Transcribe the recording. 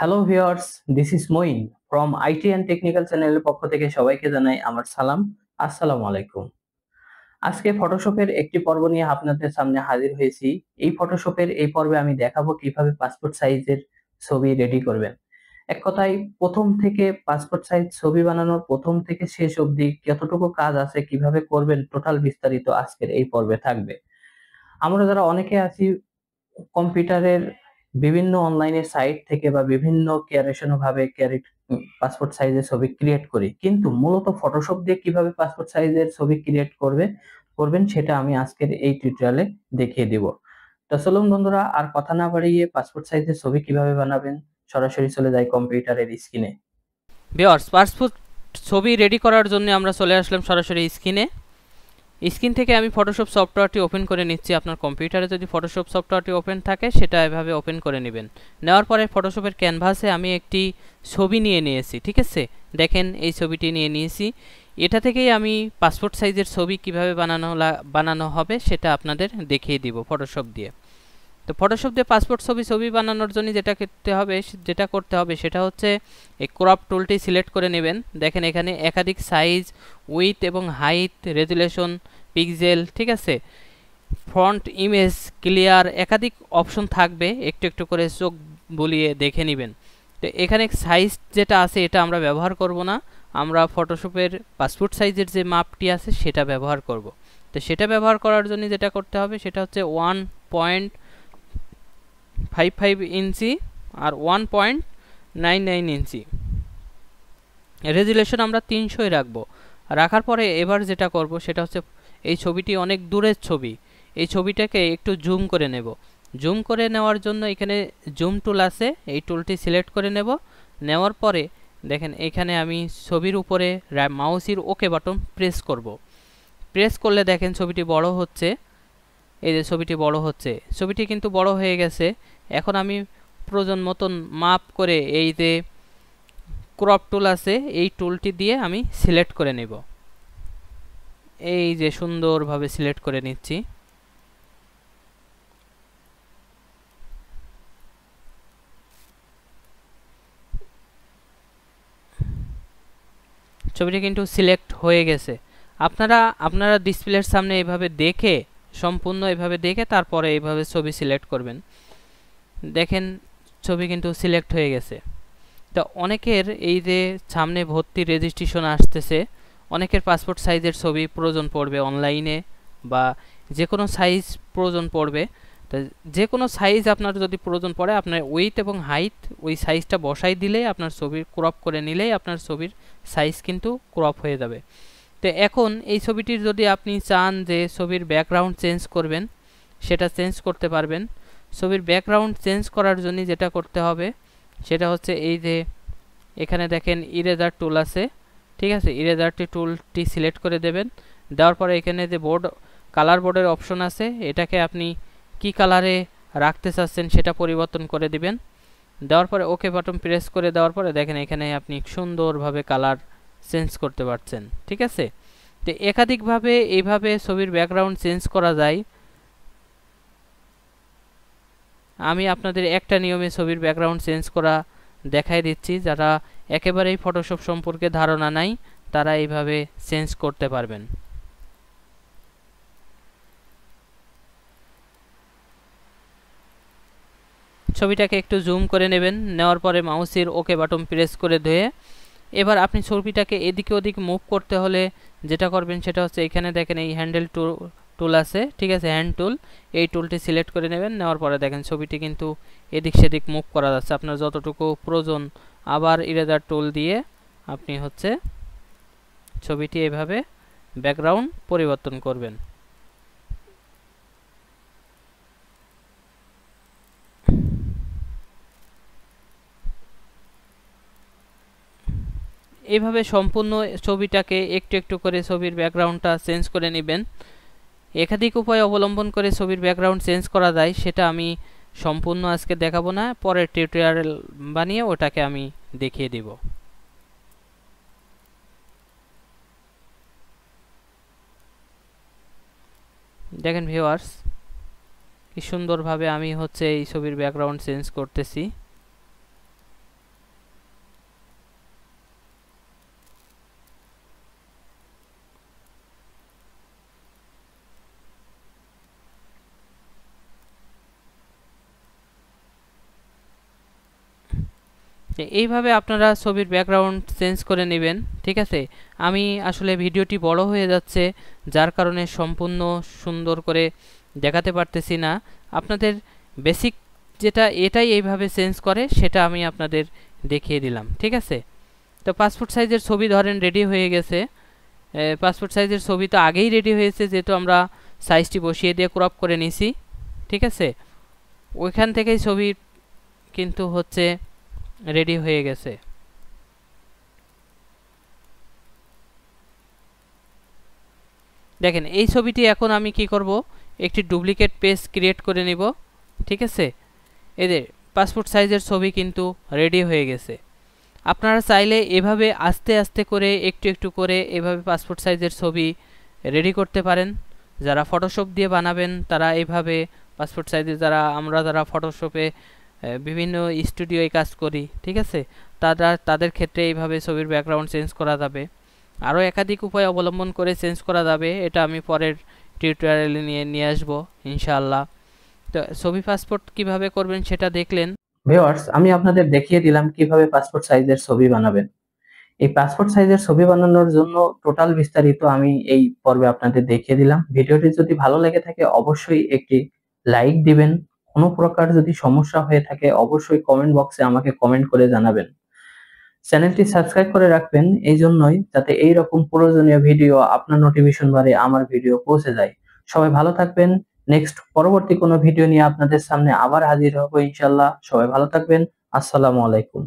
Hello viewers, this is Moin from IT and technical চ্যানেলের পক্ষ থেকে সবাইকে জানাই আমার সালাম। আসসালামু আলাইকুম। আজকে ফটোশপের একটি পর্ব নিয়ে আপনাদের সামনে হাজির হয়েছি। এই ফটোশপের এই পর্বে আমি দেখাবো কিভাবে পাসপোর্ট সাইজের ছবি রেডি করবেন। এক কথায় প্রথম থেকে পাসপোর্ট সাইজ ছবি বানানোর প্রথম থেকে শেষ অবধি কতটুকু কাজ আছে, কিভাবে করবেন, টোটাল বিস্তারিত আজকের এই পর্বে থাকবে। আমরা যারা অনেকে আছি কম্পিউটারের বিভিন্ন অনলাইনের সাইট থেকে বা বিভিন্ন ভাবে পাসপোর্ট সাইজের ছবি ক্রিয়েট করি। কিন্তু মূলত ফটোশপ দিয়ে কিভাবে পাসপোর্ট সাইজের ছবি ক্রিয়েট করবেন সেটা আমি আজকের এই টিউটোরিয়ালে দেখিয়ে দিব। তো চলুন বন্ধুরা, আর কথা না বাড়িয়ে পাসপোর্ট সাইজের ছবি কিভাবে বানাবেন সরাসরি চলে যাই কম্পিউটারের স্ক্রিনে। ভিউয়ার্স, পাসপোর্ট ছবি রেডি করার জন্য আমরা চলে আসলাম সরাসরি স্ক্রিন থেকে আমি ফটোশপ সফটওয়্যারটি ওপেন করে নিচ্ছি। আপনার কম্পিউটারে যদি ফটোশপ সফটওয়্যারটি ওপেন থাকে সেটা এভাবে ওপেন করে নেবেন। নেওয়ার পরে ফটোশপের ক্যানভাসে আমি একটি ছবি নিয়ে নিয়েছি, ঠিক আছে। দেখেন এই ছবিটি নিয়ে নিয়েছি। এটা থেকেই আমি পাসপোর্ট সাইজের ছবি কিভাবে বানানো হবে সেটা আপনাদের দেখিয়ে দিব ফটোশপ দিয়ে। তো ফটোশপ দিয়ে পাসপোর্ট ছবি বানানোর জন্য যেটা করতে হবে সেটা হচ্ছে এই ক্রপ টুলটি সিলেক্ট করে নেবেন। দেখেন এখানে একাধিক সাইজ, উইথ এবং হাইট, রেজুলেশন, পিক্সেল, ঠিক আছে, ফ্রন্ট ইমেজ, ক্লিয়ার, একাধিক অপশন থাকবে। একটু একটু করে চোখ বুলিয়ে দেখে নেবেন। তো এখানে সাইজ যেটা আছে এটা আমরা ব্যবহার করব না, আমরা ফটোশপের পাসপোর্ট সাইজের যে মাপটি আছে সেটা ব্যবহার করব। তো সেটা ব্যবহার করার জন্য যেটা করতে হবে সেটা হচ্ছে 1.55 ইঞ্চি আর 1.99 ইঞ্চি। রেজুলেশন আমরা 300 রাখবো। রাখার পরে এবার যেটা করব সেটা হচ্ছে এই ছবিটি অনেক দূরের ছবি, এই ছবিটাকে একটু জুম করে নেব। জুম করে নেওয়ার জন্য এখানে জুম টুল আছে, এই টুলটি সিলেক্ট করে নেব। নেওয়ার পরে দেখেন এখানে আমি ছবির উপরে মাউসের ওকে বাটন প্রেস করব। প্রেস করলে দেখেন ছবিটি বড় হচ্ছে। এই যে ছবিটি বড় হচ্ছে, ছবিটি কিন্তু বড় হয়ে গেছে। এখন আমি প্রয়োজন মতন মাপ করে এই যে ক্রপ টুল আছে এই টুলটি দিয়ে আমি সিলেক্ট করে নেব। এই যে সুন্দরভাবে সিলেক্ট করে নিচ্ছি। ছবিটি কিন্তু সিলেক্ট হয়ে গেছে। আপনারা ডিসপ্লের সামনে এইভাবে দেখে, সম্পূর্ণ এইভাবে দেখে তারপরে এইভাবে ছবি সিলেক্ট করবেন। দেখেন ছবি কিন্তু সিলেক্ট হয়ে গেছে। তো অনেকের এই যে সামনে ভর্তি রেজিস্ট্রেশন আসতেছে, অনেকের পাসপোর্ট সাইজের ছবি প্রয়োজন পড়বে অনলাইনে, বা যে কোনো সাইজ প্রয়োজন পড়বে। তো যে কোনো সাইজ আপনার যদি প্রয়োজন পড়ে, আপনার উইথ এবং হাইট ওই সাইজটা বসাই দিলেই আপনার ছবির ক্রপ করে নিলেই আপনার ছবির সাইজ কিন্তু ক্রপ হয়ে যাবে। তো এখন এই ছবিটির যদি আপনি চান যে ছবির ব্যাকগ্রাউন্ড চেঞ্জ করবেন, সেটা চেঞ্জ করতে পারবেন। ছবির ব্যাকগ্রাউন্ড চেঞ্জ করার জন্য যেটা করতে হবে সেটা হচ্ছে এই যে এখানে দেখেন ইরেজার টুল আছে, ঠিক আছে। ইরেজারটি টুলটি সিলেক্ট করে দেবেন। দেওয়ার পরে এখানে যে কালার বোর্ডের অপশন আছে, এটাকে আপনি কি কালারে রাখতে চাচ্ছেন সেটা পরিবর্তন করে দিবেন। দেওয়ার পরে ওকে বাটন প্রেস করে দেওয়ার পরে দেখেন এখানে আপনি সুন্দরভাবে কালার চেঞ্জ করতে পারছেন, ঠিক আছে। তো একাধিকভাবে এইভাবে ছবির ব্যাকগ্রাউন্ড চেঞ্জ করা যায়। আমি আপনাদের একটা নিয়মে ছবির ব্যাকগ্রাউন্ড চেঞ্জ করা দেখাই দিচ্ছি। যারা একেবারেই ফটোশপ সম্পর্কে ধারণা নাই তারা এইভাবে চেঞ্জ করতে পারবেন। ছবিটাকে একটু জুম করে নেবেন। নেওয়ার পরে মাউসের ওকে বাটন প্রেস করে ধুয়ে এবার আপনি ছবিটাকে এদিকে ওদিকে মুভ করতে হলে যেটা করবেন সেটা হচ্ছে এখানে দেখেন এই হ্যান্ডেল টুল আছে, ঠিক আছে, হ্যান্ড টুল। এই টুলটি সিলেক্ট করে নেবেন। নেওয়ার পরে দেখেন ছবিটি কিন্তু এদিক সেদিক মুভ করা যাচ্ছে আপনার যতটুকু প্রয়োজন। আবার ইরেজার টুল দিয়ে আপনি হচ্ছে ছবিটি এভাবে ব্যাকগ্রাউন্ড পরিবর্তন করবেন। এইভাবে সম্পূর্ণ ছবিটাকে একটু একটু করে ছবির ব্যাকগ্রাউন্ডটা চেঞ্জ করে নেবেন। একাধিক উপায় অবলম্বন করে ছবির ব্যাকগ্রাউন্ড চেঞ্জ করা যায়, সেটা আমি সম্পূর্ণ আজকে দেখাবো না, পরের টিউটোরিয়াল বানিয়ে ওটাকে আমি দেখিয়ে দিব। দেখেন ভিউয়ার্স, কি সুন্দরভাবে আমি হচ্ছে এই ছবির ব্যাকগ্রাউন্ড চেঞ্জ করতেছি। এইভাবে আপনারা ছবির ব্যাকগ্রাউন্ড চেঞ্জ করে নেবেন। ঠিক আছে, আমি আসলে ভিডিওটি বড় হয়ে যাচ্ছে, যার কারণে সম্পূর্ণ সুন্দর করে দেখাতে পারতেছি না। আপনাদের বেসিক যেটা এটাই এইভাবে চেঞ্জ করে সেটা আমি আপনাদের দেখিয়ে দিলাম। ঠিক আছে, তো পাসপোর্ট সাইজের ছবি ধরেন রেডি হয়ে গেছে। পাসপোর্ট সাইজের ছবি তো আগেই রেডি হয়েছে, যেহেতু আমরা সাইজটি বসিয়ে দিয়ে ক্রপ করে নিছি। ঠিক আছে, ওইখান থেকেই ছবি কিন্তু হচ্ছে রেডি হয়ে গেছে। দেখেন এই ছবিটি এখন আমি কি করব, একটি ডুপ্লিকেট পেজ ক্রিয়েট করে নিব। ঠিক আছে, এদের পাসপোর্ট সাইজের ছবি কিন্তু রেডি হয়ে গেছে। আপনারা চাইলে এভাবে আস্তে আস্তে করে একটু একটু করে এভাবে পাসপোর্ট সাইজের ছবি রেডি করতে পারেন। যারা ফটোশপ দিয়ে বানাবেন তারা এইভাবে পাসপোর্ট সাইজে, যারা ফটোশপে বিভিন্ন স্টুডিওয় কাজ করি, ঠিক আছে, তাদের ক্ষেত্রে এইভাবে ছবির ব্যাকগ্রাউন্ড চেঞ্জ করা যাবে। আরও একাধিক উপায় অবলম্বন করে চেঞ্জ করা যাবে, এটা আমি পরের টিউটোরিয়ালে নিয়ে আসবো ইনশাআল্লাহ। তো ছবি পাসপোর্ট কিভাবে করবেন সেটা দেখলেন। ভিউয়ার্স, আমি আপনাদের দেখিয়ে দিলাম কিভাবে পাসপোর্ট সাইজের ছবি বানাবেন। এই পাসপোর্ট সাইজের ছবি বানানোর জন্য টোটাল বিস্তারিত আমি এই পর্বে আপনাদের দেখিয়ে দিলাম। ভিডিওটি যদি ভালো লেগে থাকে অবশ্যই একটি লাইক দিবেন। কোনো প্রকার যদি সমস্যা হয়ে থাকে অবশ্যই কমেন্ট বক্সে আমাকে কমেন্ট করে জানাবেন। চ্যানেলটি সাবস্ক্রাইব করে রাখবেন এই জন্যই, যাতে এইরকম প্রয়োজনীয় ভিডিও আপনার নোটিফিকেশন বারে আমার ভিডিও পৌঁছে যায়। সবাই ভালো থাকবেন। নেক্সট পরবর্তী কোনো ভিডিও নিয়ে আপনাদের সামনে আবার হাজির হব ইনশাআল্লাহ। সবাই ভালো থাকবেন। আসসালামু আলাইকুম।